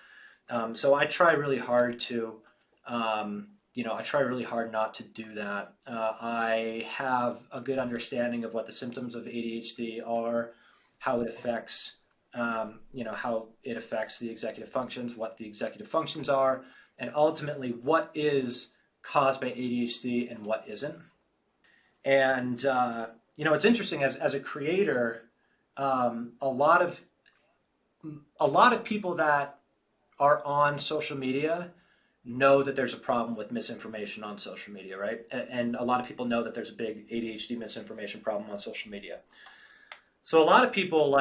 So I try really hard to, I try really hard not to do that. I have a good understanding of what the symptoms of ADHD are, how it affects, how it affects the executive functions, what the executive functions are, and ultimately what is caused by ADHD and what isn't. And it's interesting as a creator, a lot of people that are on social media know that there's a problem with misinformation on social media, right? And a lot of people know that there's a big ADHD misinformation problem on social media. So a lot of people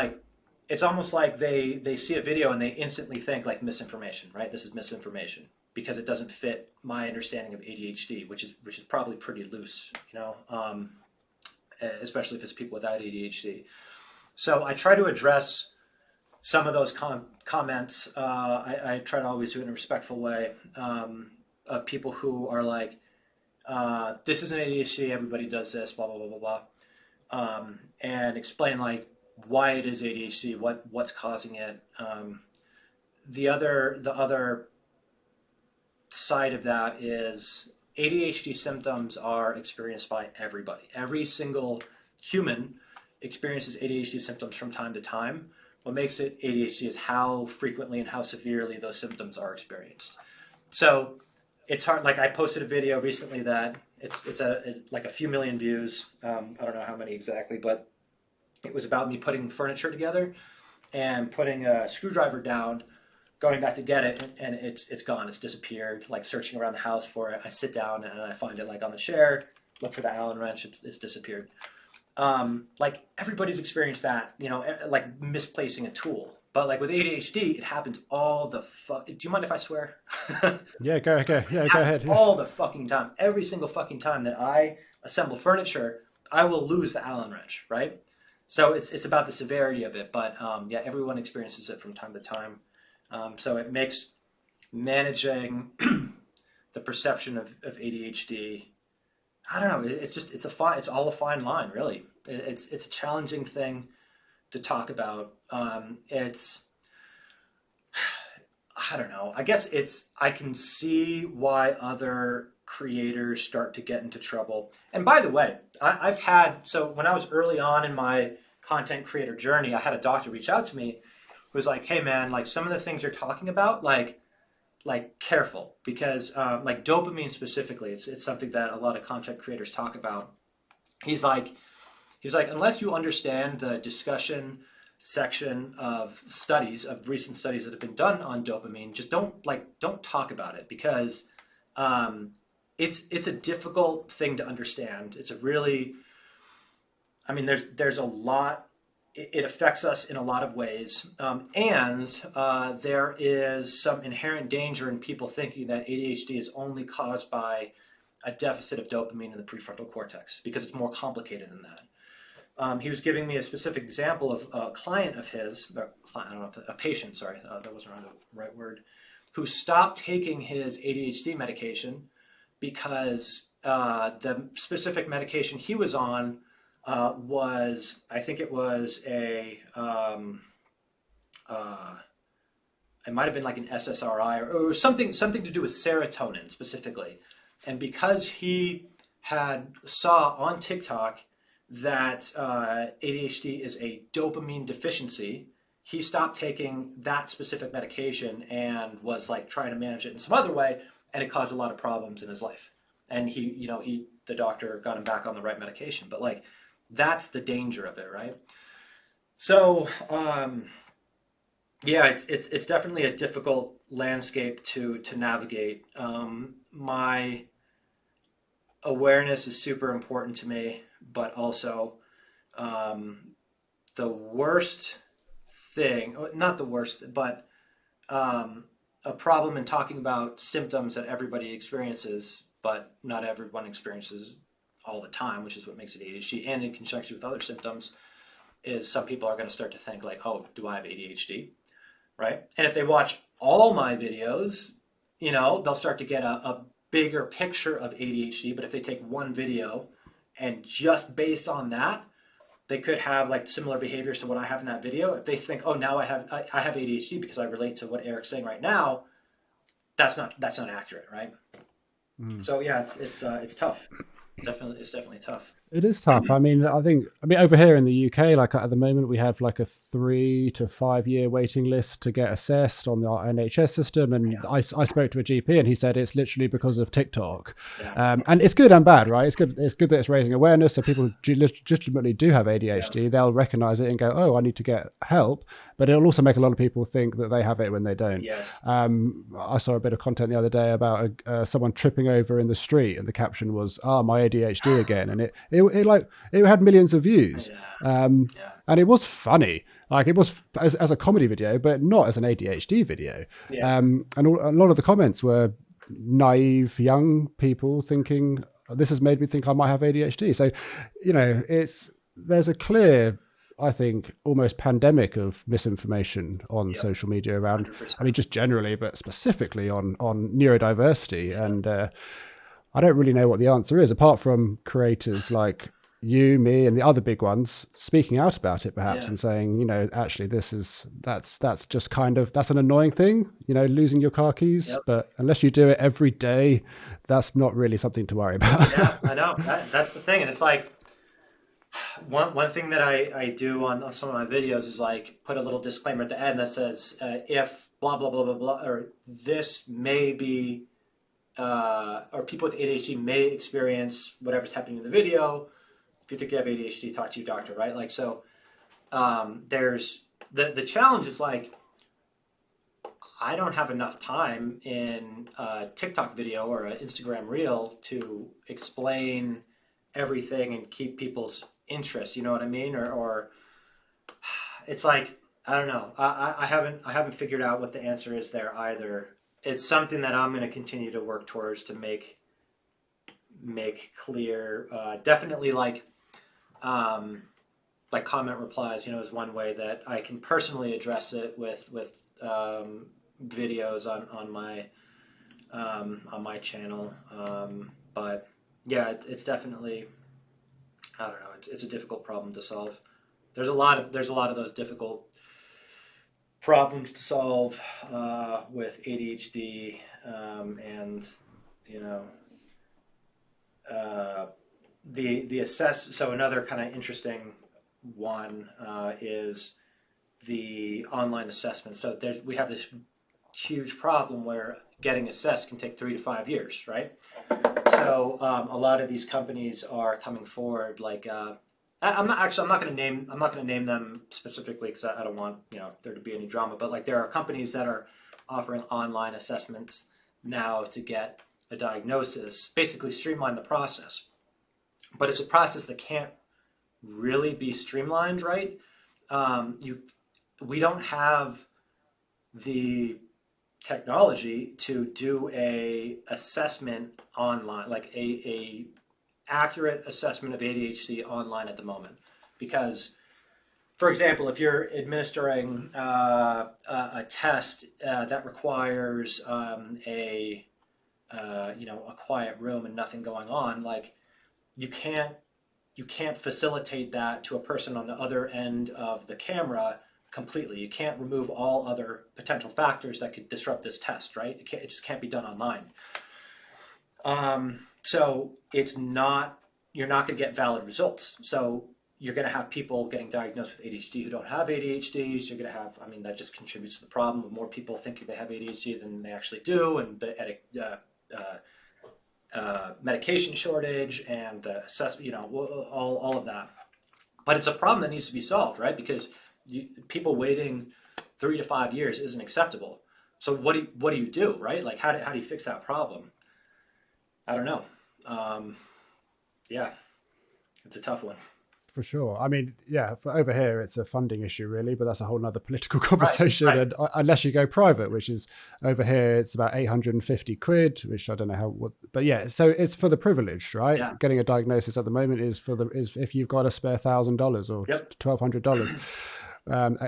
it's almost like they see a video and they instantly think like misinformation, right? This is misinformation because it doesn't fit my understanding of ADHD, which is probably pretty loose, especially if it's people without ADHD. So I try to address some of those comments. I try to always do it in a respectful way, of people who are like, this is an ADHD, everybody does this, blah, blah, blah, blah, blah. And explain like why it is ADHD, what's causing it. The other side of that is ADHD symptoms are experienced by everybody. Every single human experiences ADHD symptoms from time to time. What makes it ADHD is how frequently and how severely those symptoms are experienced. So it's hard. Like I posted a video recently that it's like a few million views. I don't know how many exactly, but it was about me putting furniture together and putting a screwdriver down, going back to get it, and it's gone. It's disappeared. Like searching around the house for it, I sit down and I find it like on the chair. Look for the Allen wrench. It's disappeared. Like everybody's experienced that, like misplacing a tool. But like with ADHD, it happens all the Do you mind if I swear? Yeah, go ahead. Yeah. All the fucking time. Every single fucking time that I assemble furniture, I will lose the Allen wrench, right? So it's about the severity of it. But yeah, everyone experiences it from time to time. So it makes managing the perception of ADHD. I don't know. It's all a fine line, really. It's a challenging thing to talk about. I don't know. I guess I can see why other creators start to get into trouble. And by the way, so when I was early on in my content creator journey, I had a doctor reach out to me who was like, hey man, like some of the things you're talking about, like careful, because like dopamine specifically, it's something that a lot of content creators talk about. He's like, unless you understand the discussion section of recent studies that have been done on dopamine, just don't talk about it, because it's a difficult thing to understand. It's a really, there's a lot. It affects us in a lot of ways, and there is some inherent danger in people thinking that ADHD is only caused by a deficit of dopamine in the prefrontal cortex, because it's more complicated than that. He was giving me a specific example of a client of his, a patient, sorry, that wasn't the right word, who stopped taking his ADHD medication because the specific medication he was on was, I think it was it might have been like an SSRI or something to do with serotonin specifically. And because he saw on TikTok that ADHD is a dopamine deficiency, he stopped taking that specific medication and was like trying to manage it in some other way, and it caused a lot of problems in his life. And the doctor got him back on the right medication. But like, that's the danger of it, right? So yeah, it's definitely a difficult landscape to navigate. My awareness is super important to me, but also the worst thing, not the worst, but a problem in talking about symptoms that everybody experiences, but not everyone experiences all the time, which is what makes it ADHD, and in conjunction with other symptoms, is some people are going to start to think like, oh, do I have ADHD? Right? And if they watch all my videos, they'll start to get a bigger picture of ADHD, but if they take one video and just based on that, they could have like similar behaviors to what I have in that video. If they think, oh, now I have ADHD because I relate to what Eric's saying right now, that's not accurate, right? So yeah, it's tough. It's definitely tough. It is tough. I mean, over here in the UK, like at the moment, we have like a 3 to 5 year waiting list to get assessed on the NHS system. And I spoke to a GP, and he said it's literally because of TikTok. And it's good and bad, right? It's good that it's raising awareness. So people legitimately do have ADHD. They'll recognize it and go, oh, I need to get help. But it'll also make a lot of people think that they have it when they don't. Yes. I saw a bit of content the other day about someone tripping over in the street, and the caption was, my ADHD again. And it had millions of views. And it was funny. Like it was as a comedy video, but not as an ADHD video. And a lot of the comments were naive young people thinking, this has made me think I might have ADHD. So, there's a clear, I think, almost pandemic of misinformation on social media around, 100%. I mean, just generally, but specifically on neurodiversity. And I don't really know what the answer is, apart from creators like you, me, and the other big ones speaking out about it, perhaps, and saying, actually, that's just kind of, that's an annoying thing, losing your car keys. But unless you do it every day, that's not really something to worry about. Yeah, I know. That's the thing. And it's like, one thing that I do on some of my videos is like put a little disclaimer at the end that says, if blah, blah, blah, blah, blah, or this may be, or people with ADHD may experience whatever's happening in the video. If you think you have ADHD, talk to your doctor, right? Like, so there's the challenge is like, I don't have enough time in a TikTok video or an Instagram reel to explain everything and keep people's interest. You know what I mean? Or it's like, I don't know. I haven't figured out what the answer is there either. It's something that I'm going to continue to work towards to make clear. Definitely like comment replies, is one way that I can personally address it with videos on my channel. But yeah, it's definitely, I don't know. It's a difficult problem to solve. There's a lot of those difficult problems to solve with ADHD, and the assess. So another kind of interesting one is the online assessment. So we have this huge problem where getting assessed can take 3 to 5 years, right? So a lot of these companies are coming forward. Like I'm not going to name them specifically because I don't want there to be any drama. But like there are companies that are offering online assessments now to get a diagnosis, basically streamline the process. But it's a process that can't really be streamlined, right? We don't have the technology to do a assessment online, like a accurate assessment of ADHD online at the moment. Because, for example, if you're administering a test that requires a quiet room and nothing going on, like you can't facilitate that to a person on the other end of the camera completely. You can't remove all other potential factors that could disrupt this test, right? It just can't be done online. So you're not going to get valid results. So you're going to have people getting diagnosed with ADHD who don't have ADHD. So you're going to have, that just contributes to the problem of more people thinking they have ADHD than they actually do, and the medication shortage and the assessment, all of that. But it's a problem that needs to be solved, right? Because people waiting 3 to 5 years isn't acceptable. So what do you do, right? Like how do you fix that problem? I don't know. Yeah, it's a tough one. For sure. For over here, it's a funding issue really, but that's a whole nother political conversation. Right. And unless you go private, which is over here, it's about 850 quid, which I don't know but yeah, so it's for the privileged, right? Yeah. Getting a diagnosis at the moment is if you've got a spare $1,000 or $1,200.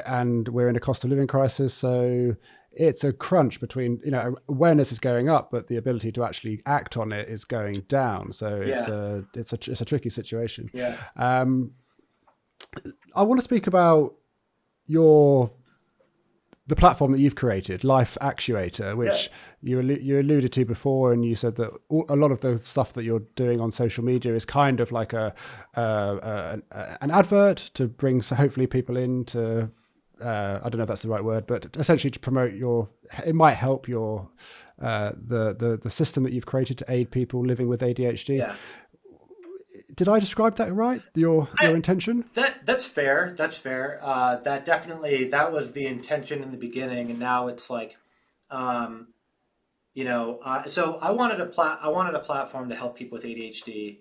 And we're in a cost of living crisis, so it's a crunch between, awareness is going up, but the ability to actually act on it is going down. So Yeah. it's a tricky situation. Yeah. I want to speak about your the platform that you've created, Life Actuator, Yeah. which you alluded to before, and you said that a lot of the stuff that you're doing on social media is kind of like an advert to bring hopefully people in to I don't know if that's the right word, but essentially to promote it might help the system that you've created to aid people living with ADHD. Yeah. Did I describe that right? Your intention? That's fair. That's fair. That was the intention in the beginning, and now it's like, um, so I wanted a platform to help people with ADHD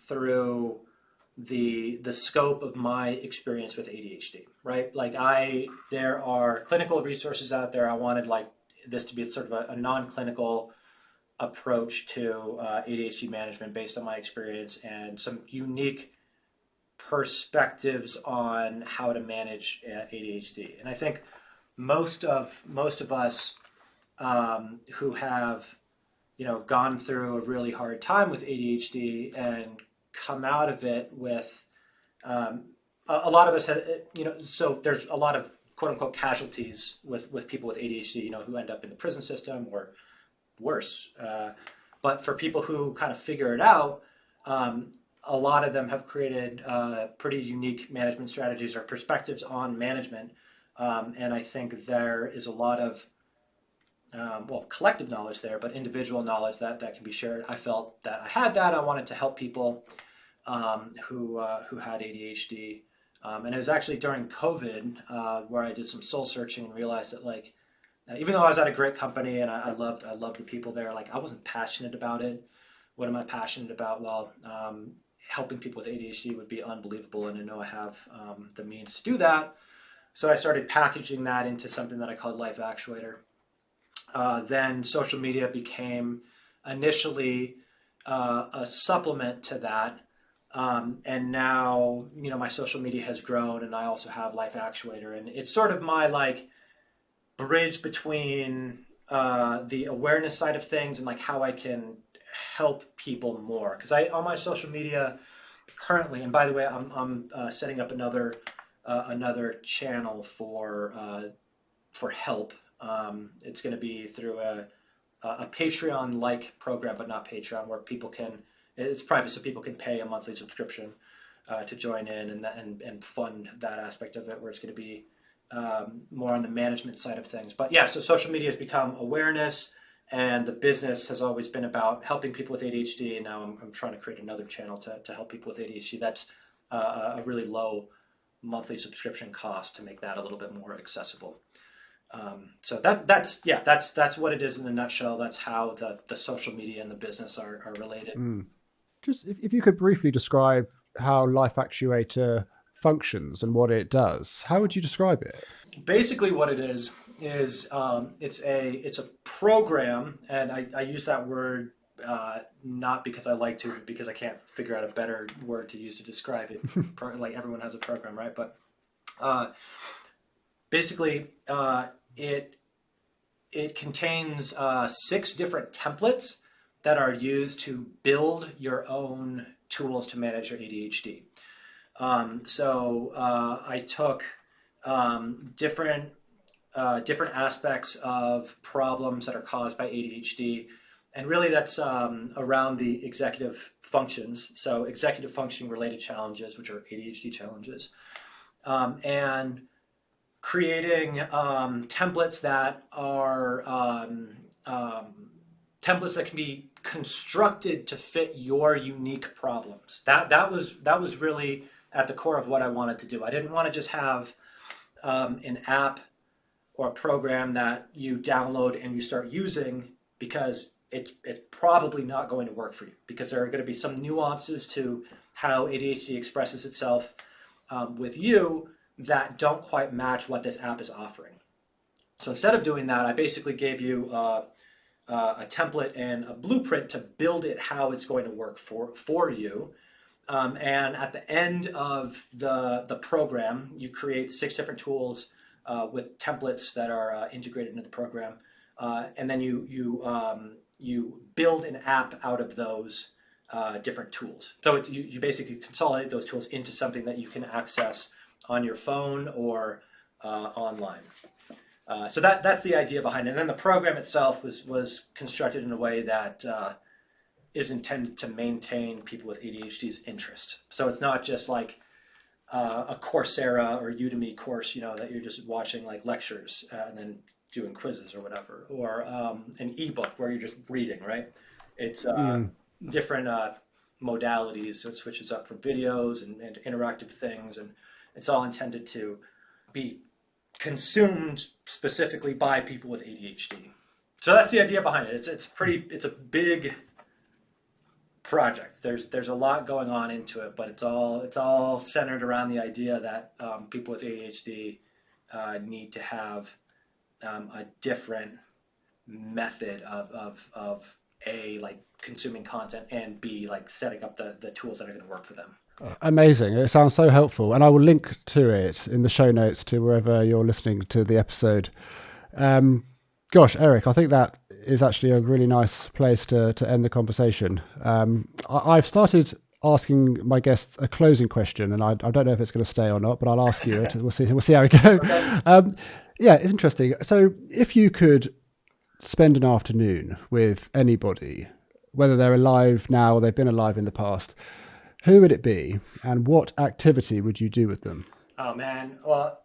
through the scope of my experience with ADHD. Right, like there are clinical resources out there. I wanted like this to be sort of a non-clinical approach to ADHD management based on my experience and some unique perspectives on how to manage ADHD. And I think most of us who have gone through a really hard time with ADHD and come out of it with a lot of us have, so there's a lot of quote unquote casualties with people with ADHD, who end up in the prison system or worse. But for people who kind of figure it out, a lot of them have created pretty unique management strategies or perspectives on management. And I think there is a lot of, collective knowledge there, but individual knowledge that can be shared. I felt that I had that. I wanted to help people who had ADHD. And it was actually during COVID where I did some soul searching and realized that even though I was at a great company and I loved the people there, I wasn't passionate about it. What am I passionate about? Well, helping people with ADHD would be unbelievable, and I know I have the means to do that. So I started packaging that into something that I called Life Actuator. Then social media became initially a supplement to that. And now, my social media has grown, and I also have Life Actuator, and it's sort of my bridge between the awareness side of things and how I can help people more. Because on my social media currently, and by the way, I'm setting up another channel for help. It's going to be through a Patreon-like program, but not Patreon, where it's private, so people can pay a monthly subscription to join in and fund that aspect of it, where it's going to be more on the management side of things. But yeah, so social media has become awareness, and the business has always been about helping people with ADHD. And now I'm trying to create another channel to help people with ADHD. That's a really low monthly subscription cost to make that a little bit more accessible. So that's what it is in a nutshell. That's how the social media and the business are related. Just if you could briefly describe how Life Actuator functions and what it does, how would you describe it? Basically, what it is it's a program, and I use that word not because I like to, but because I can't figure out a better word to use to describe it. Everyone has a program, right? But basically, it contains 6 different templates that are used to build your own tools to manage your ADHD. So I took different aspects of problems that are caused by ADHD, and really that's around the executive functions. So executive function related challenges, which are ADHD challenges, and creating templates that are templates that can be constructed to fit your unique problems. That was really at the core of what I wanted to do. I didn't want to just have an app or a program that you download and you start using, because it's probably not going to work for you, because there are going to be some nuances to how ADHD expresses itself with you that don't quite match what this app is offering. So instead of doing that, I basically gave you a template and a blueprint to build it how it's going to work for you. And at the end of the program, you create 6 different tools with templates that are integrated into the program, and then you build an app out of those different tools. So you basically consolidate those tools into something that you can access on your phone or online. So that's the idea behind it. And then the program itself was constructed in a way that is intended to maintain people with ADHD's interest. So it's not just like a Coursera or Udemy course, that you're just watching like lectures and then doing quizzes or whatever, or an ebook where you're just reading, right? It's different modalities. So it switches up from videos and interactive things, and it's all intended to be consumed specifically by people with ADHD. So that's the idea behind it. It's a big project. There's a lot going on into it, but it's all centered around the idea that people with ADHD need to have a different method of A, like consuming content, and B, like setting up the tools that are going to work for them. Amazing. It sounds so helpful. And I will link to it in the show notes to wherever you're listening to the episode. Gosh, Eric, I think that is actually a really nice place to end the conversation. I've started asking my guests a closing question, and I don't know if it's going to stay or not, but I'll ask you it. We'll see how we go. Okay. Yeah, it's interesting. So if you could spend an afternoon with anybody, whether they're alive now or they've been alive in the past, who would it be, and what activity would you do with them? Oh man, well,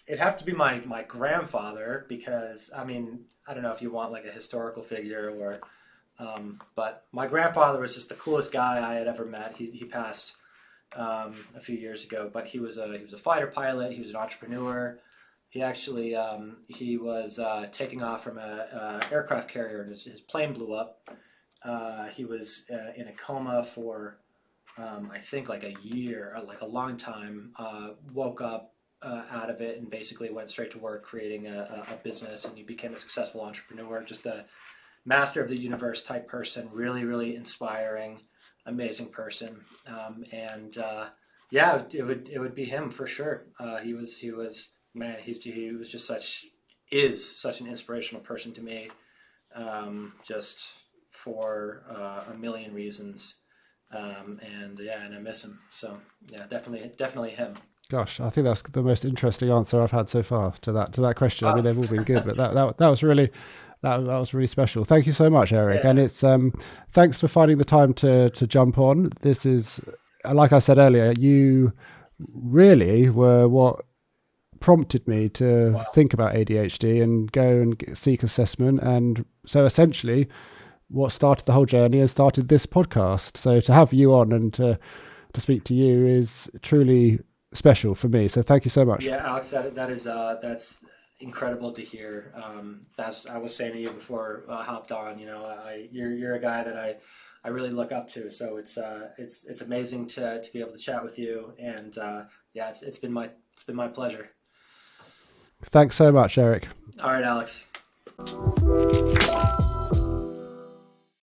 it'd have to be my grandfather, because I don't know if you want like a historical figure or, but my grandfather was just the coolest guy I had ever met. He passed a few years ago, but he was a fighter pilot. He was an entrepreneur. He actually he was taking off from a aircraft carrier, and his plane blew up. He was in a coma for I think like a year, or like a long time. Woke up out of it and basically went straight to work creating a business, and he became a successful entrepreneur. Just a master of the universe type person. Really, really inspiring, amazing person. Yeah, it would be him for sure. He was just such an inspirational person to me, just for a million reasons. And I miss him. So yeah, definitely him. Gosh, I think that's the most interesting answer I've had so far to that question. I mean, they've all been good, but that was really special. Thank you so much, Eric. Yeah. And it's thanks for finding the time to jump on. This is, like I said earlier, you really were what prompted me to think about ADHD and go and seek assessment. And so essentially what started the whole journey and started this podcast. So to have you on and to speak to you is truly special for me. So thank you so much. Yeah, Alex, that's incredible to hear. As I was saying to you before I hopped on, you're a guy that I really look up to. So it's amazing to be able to chat with you. And it's been my pleasure. Thanks so much, Eric. All right, Alex.